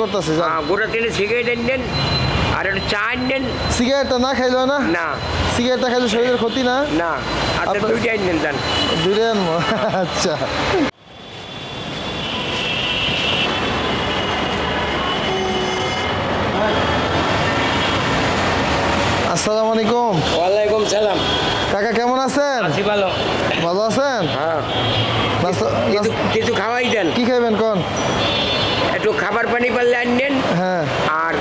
করতেছে গোটা তিনে সিগারেট নেন আর একটা চা নেন। সিগারেটটা না খাইলো না? না, সিগারেটটা খাইলে শরীরের ক্ষতি না? না। আচ্ছা, দুইটাই নেন যান। দুইটাই আনবো। আচ্ছা। আসসালামু আলাইকুম। ওয়ালাইকুম সালাম। কাকা কেমন আছেন? আছি ভালো। ভালো আছেন? হ্যাঁ। কিছু খাওয়াই দেন। কি খাইবেন কোন? একটু খাবার পানি পারলে আনেন। হ্যাঁ। আর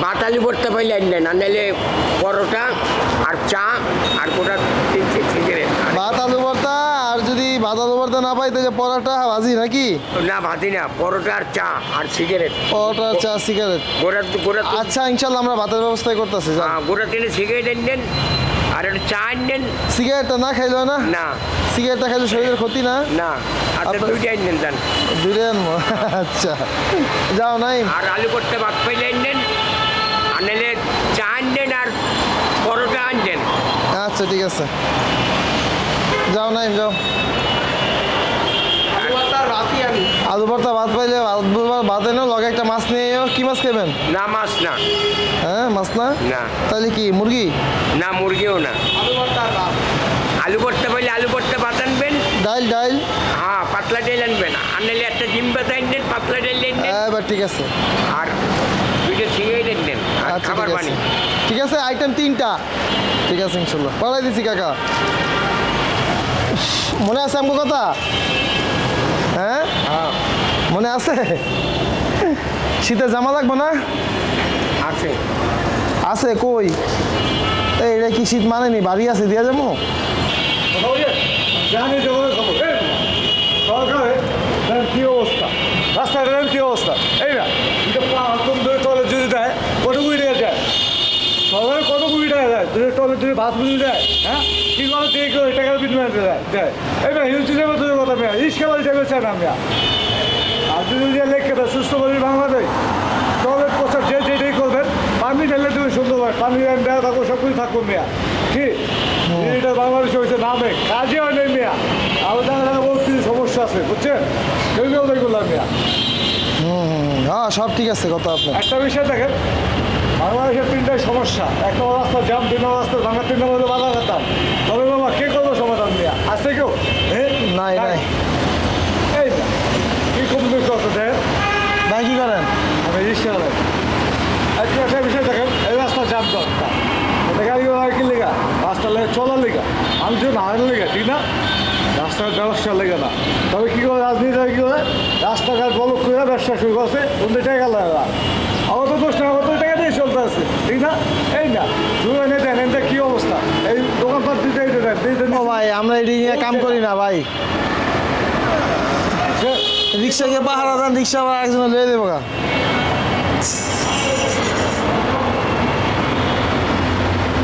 বাতালি ভর্তা পাইলে আনেন, আর নাহলে পরোটা আর চা আর গোটা তিনটে সিগারেট। ভাত আলু ভর্তা, আর যদি ভাত আলু ভর্তা না পাই তাহলে পরোটা ভাজি নাকি? না, ভাজি না, পরোটা আর চা আর সিগারেট। পরোটা চা সিগারেট। গোটা আচ্ছা, ইনশাল্লাহ আমরা ভাতের ব্যবস্থাই করতেছি। গোটা তিনে সিগারেট নেন আর একটা চা নেন। সিগারেটটা না খাইলো না? না। সিগারেটটা খাইলে শরীরের ক্ষতি না? না। আচ্ছা, দুইটাই নেন যান। দুইটাই আনবো। আচ্ছা, যাও নাই। আর আলু ভর্তা ভাত পাইলে আনেন, আর নাহলে চা আনেন আর পরোটা আনেন। আচ্ছা, ঠিক আছে, যাও নাই, যাও। আলু ভর্তা ভাত পাইলে ভাত এনে লগে একটা মাছ নিয়ে এও। কি মাছ খাবেন? না, মাছ না। হ্যাঁ, মাছ না? না। তাহলে কি মুরগি? না, মুরগিও না। আলু ভর্তা পাইলে আলু ভর্তা ভাত আনবেন। ডাইল ডাইল? হ্যাঁ, পাতলা ডাইল আনবেন, আর নাহলে একটা ডিম ভাত আনবেন, পাতলা ডাইল আনবেন। এবার ঠিক আছে। আর দুইটা সিগারেট আনবেন আর আচ্ছা, খাবার ঠিক পানি। আছে, ঠিক আছে, আইটেম 3টা। ঠিক আছে, ইনশাল্লাহ পাঠাই দিছি কাকা। মনে আছে আমার কথা? হ্যাঁ, মনে আছে? শীতে জামা লাগবো না? আছে। আছে কই? এটা কি শীত মানেনি? বাড়ি আছে, দিয়া যাবো। কি অবস্থা রাস্তাঘাটের, কি অবস্থা? এই না টয়লেট যদি দেয় কত কুড়ি টাকা যায়, সরকারে কত কুড়ি টাকা দেয় টয়লেট যদি ভাত বুঝে দেয়। হ্যাঁ, কি করে দিয়ে ওই টাকার বিনিময় দেয়। এই না হিউজ হিসেবে তোদের কথা মেয়া রিক্সা বাড়ি যাবে চাই না আমরা। আর যদি লেখকে দেয় সুস্থ বাড়ি বাংলাদেশ টয়লেট প্রচার যেটাই করবেন, পানি ঢেলে তুমি সুন্দর হয়, পানি দেওয়া থাকবো, সব কিছু থাকবো মেয়া। কি এটা বাংলাদেশে হয়েছে নামে, কাজে হয় নাই মেয়া। আরও জানা জানা বহুত কিছু সমস্যা আছে, বুঝছেন? সেগুলো দেখলাম মেয়া। হ্যাঁ, সব ঠিক আছে কথা আপনার। একটা বিষয় দেখেন, বাংলাদেশের 3টাই সমস্যা। একটা রাস্তা জাম, 3 রাস্তা ভাঙা, 3 নম্বরে বাধা খাতাম। তবে বাবা কে করবো সমাধান মেয়া? আছে কেউ? নাই নাই। এই না কি কমবে কত দেয়? ভাই কি করেন? আমি রিক্সা চালাই। একটা বিষয় দেখেন, এই রাস্তা জাম দরকার, এটা গাড়ি কি লেগা? রাস্তা লেগে চলার লেগা, আমি যদি হারানোর লেগা, ঠিক না? রাস্তার ব্যবসার লেগে না। তবে কী করে রাজনীতি কী করে রাস্তাঘাট বলক করে ব্যবসা শুরু করছে, ওদের টাকা লাগা। আমার তো দোষ না, আমার তো টাকা দিয়ে চলতে আছে, ঠিক না? এই না শুরু এনে দেন, এটা কী অবস্থা? এই দোকানপাট দিতে দেন। ও ভাই, আমরা এটি নিয়ে কাম করি না ভাই। রিক্সাকে পাহারা দেন, রিক্সা আবার একজন লিয়ে দেবো গা।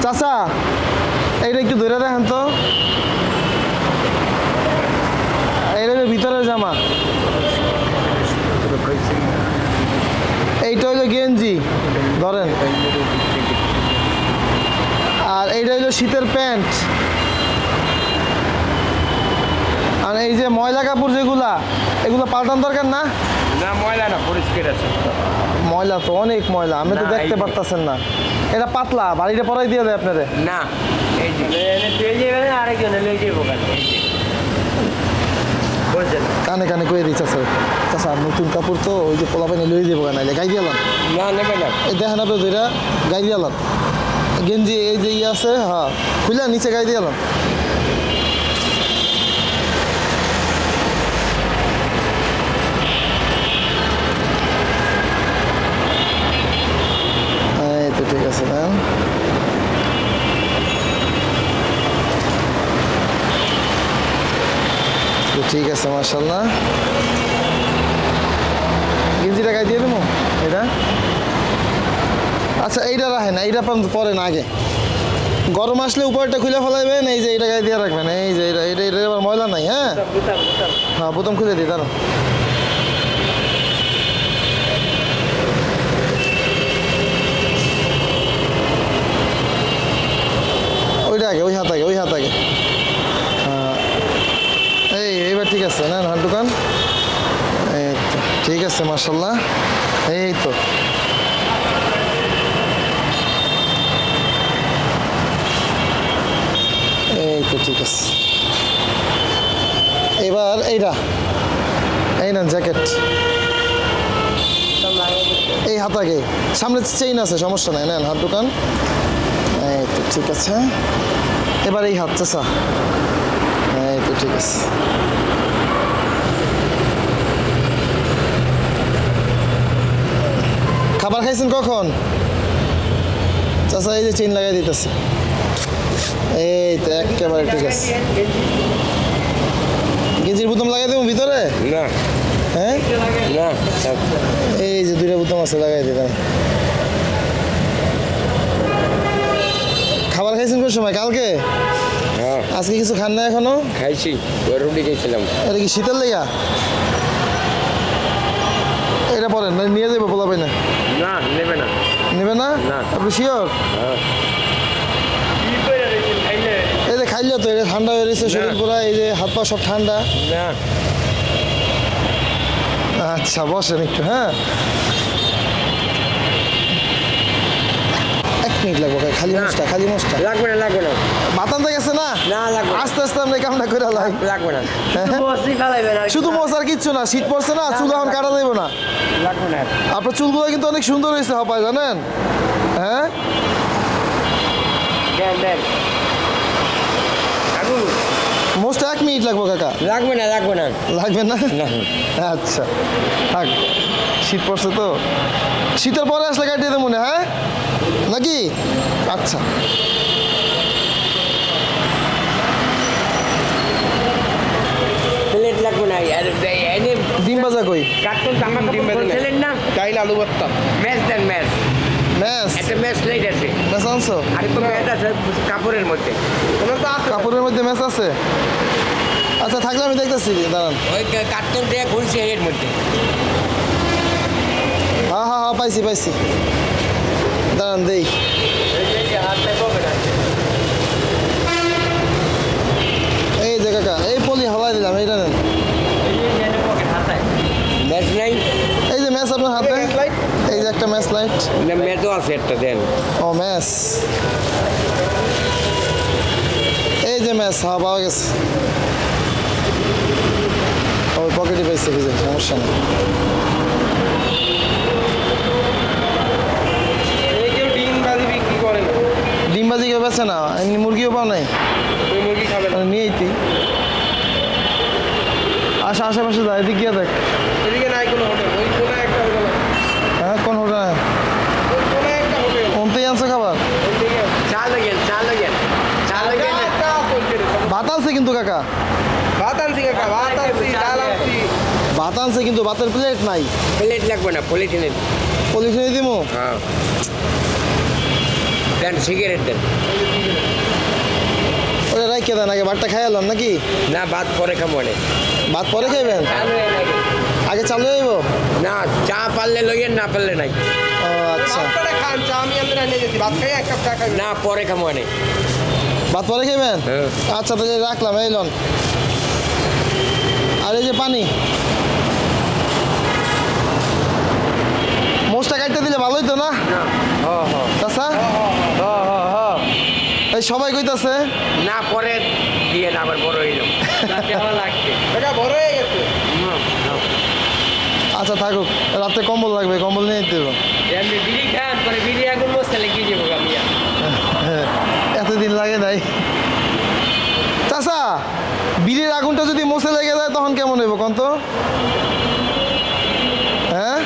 চাচা, এইটা একটু ধরে দেখেন তো, এইটা ভিতরের জামা, এইটা হইলো গেঞ্জি ধরেন, আর এইটা হইলো শীতের প্যান্ট। আর এই যে ময়লা কাপড় যেগুলা, এগুলো পাল্টান দরকার না? না, ময়লা না, পরিষ্কার আছে। ময়লা তো অনেক ময়লা, আমি তো দেখতে পারতেছেন না। এটা পাতলা, বাড়িতে পরাই দিয়ে দেয় আপনারে। না, এই যে আরেকজনে লই যাবো কানে কানে কয়ে দিই চাষা। চাষা নতুন কাপড় তো, ওই যে পোলা পানি লই দেবো নাইলে গাই দিয়ালাম। না, নেবে না। এই দেখেন আপনি দুইটা গাই দিয়ালাম, গেঞ্জি এই যে ইয়ে আছে, হ্যাঁ খুলে নিচে গাই দিয়ালাম। এই তো ঠিক আছে ম্যাম। ঠিক আছে, মাশাআল্লাহ। গেঞ্জিটা গায়ে দিয়ে দেবো এটা। আচ্ছা, এইটা রাখেন, এইটা পরে না, আগে গরম আসলে উপরটা খুলে ফেলাইবেন। এই যে এইটা গায়ে দিয়ে রাখবেন, এই যে এটা এটা এটা আবার ময়লা নাই। হ্যাঁ হ্যাঁ, বোতাম খুলে দিই, দাঁড়ান। ওইটা আগে, ওই হাত আগে, ওই হাত আগে। হ্যাঁ, এইবার ঠিক আছে না? হাত দোকান ঠিক আছে। আছে মাশাআল্লাহ। এই তো ঠিক আছে। এবার এইটা এই না জ্যাকেট, এই হাতাকে সামনে চেইন আছে, সমস্যা নাই, নেন হাত দোকান। এই তো ঠিক আছে। এবার এই হাত চাষা, এই তো ঠিক আছে। খাবার খাইছেন কখন চাষা? এই যে চেইন লাগাই দিতেছে। এই তো একেবারে ঠিক আছে। গেঞ্জির বোতাম লাগাই দেবো ভিতরে? না। হ্যাঁ না, এই যে দুইটা বোতাম আছে, লাগাই দিলাম। খাবার খাইছেন কোন সময়? কালকে? হ্যাঁ। আজকে কিছু খান না এখনো? খাইছি, রুটি খেয়েছিলাম। এটা কি শীতের লেগা? এটা পরেন না, নিয়ে যাবো বলা পাই না। না, নেবে না। নেবে না? না। আপনি শিওর? হ্যাঁ। এই যে খাইলে তো এটা ঠান্ডা হয়ে গেছে শরীর পুরা, এই যে হাত পা সব ঠান্ডা। না। আচ্ছা বসেন একটু। হ্যাঁ, 1 মিনিট লাগবো, খালি মোষটা, খালি মোষটা। লাগবে না, লাগবে না। মাথাতে গেছে না? না, লাগবে না। আস্তে আস্তে আমরা কামটা করে লাগ। লাগবে না। শুধু মোষ আর কিচ্ছু না, শীত পড়ছে না, চুল এখন কাটা দেবো না। লাগবে না। আপনার চুলগুলো কিন্তু অনেক সুন্দর হয়েছে হপায়, জানেন? হ্যাঁ, দেন, দেন। মোষটা 1 মিনিট লাগবো কাকা। লাগবে না, লাগবে না। লাগবে না? না। আচ্ছা থাক, শীত পড়ছে তো, শীতের পরে আসলে কাটিয়ে দেবো মনে, হ্যাঁ নাকি? আচ্ছা প্লেট লাগবে না। আর এনে ডিম ভাজা কই? কার্টুন জামা কাপড় বলছিলেন না? ডাইল আলু ভর্তা, ম্যাচ দেন, ম্যাচ। ম্যাচ একটা ম্যাচ লাইট আছে। ম্যাচ আনছো? আর তো ম্যাচ আছে কাপড়ের মধ্যে। কাপড়ের মধ্যে ম্যাচ আছে? আচ্ছা থাকলে আমি দেখতেছি, দাঁড়ান। ওই কার্টুন দিয়ে খুলছে এর মধ্যে। হ্যাঁ হ্যাঁ হ্যাঁ, পাইছি পাইছি, দাঁড়ান দেই। এই যে কাকা, এই পলি হালাই দিলাম, এইটা নেন। ম্যাচ নাই? এই যে ম্যাচ আপনার হাতে, এই যে একটা ম্যাচ লাইট। না, ম্যাচও আছে একটা, দেন। ও ম্যাচ, এই যে ম্যাচ, হ্যাঁ পাওয়া গেছে। ওই পকেটে পাইছে, বুঝে সমস্যা নেই। কেউ ডিম ভাজি বিক্রি করে না, ডিম ভাজি কেউ বেছে না, এমনি মুরগিও পাও নাই? ওই মুরগি খাবে না। নিয়েই তুই আশেপাশে যায়, এদিক গিয়ে দেখ। এদিকে নাই কোনো হোটেল, ওই কোনায় একটা হোটেল আছে। হ্যাঁ কোন হোটেল? ওই কোনায় একটা হোটেল, কোনতেই আনছে খাবার? ওইদিকে চা লাগেন, চা লাগেন, চা লাগেন। চা চলছে রে। ভাত আনছে কিন্তু কাকা, ভাত আনছি কাকা, ভাত আনছি, ডাল আনছি। ভাত আনছে কিন্তু ভাতের প্লেট নাই। প্লেট লাগবে না, পলিথিনে। পলিথিনে দিব? হ্যাঁ। দেন, সিগারেট দেন। ওটা রাইখে দেন, আগে ভাতটা খাই এলাম নাকি? না, ভাত পরে খাবো না। ভাত পরে খাইবেন? আগে চালু হইব? না, চা পারলে লইয়েন, না পারলে নাই। ও আচ্ছা, ভাতটা খান, চা আমি আনতে নিয়ে যেছি, ভাত খাই 1 কাপ চা খাই। না, পরে খাবো না। ভাত পরে খাইবেন? হ্যাঁ। আচ্ছা তাহলে রাখলাম, এই লন। আর এই যে পানি, মোষটা কাটতে দিলে ভালোই তো না চাচা? এই সবাই কইতাছে। না, পরে দিয়ে না, আবার বড় হইল। লাগছে। কাকা বড় হয়ে গেছে। আচ্ছা থাকুক, রাতে কম্বল লাগবে, কম্বল নিয়ে দেবো। এমনি বিড়ি খান, পরে বিড়ি আগুন মশলা লেগে যাবো আমি। এতদিন লাগে নাই চাচা, বিড়ির আগুনটা যদি মোছে লেগে যায় তখন কেমন হইব কন তো? হ্যাঁ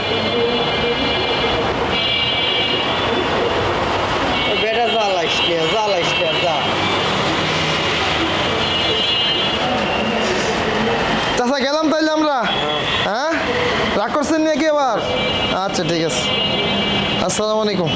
বেটা জ্বালাইস কে, জ্বালাইস কে, যা। চাচা গেলাম তাইলে আমরা। হ্যাঁ রাগ করছেন নাকি আবার? আচ্ছা ঠিক আছে, আসসালামু আলাইকুম।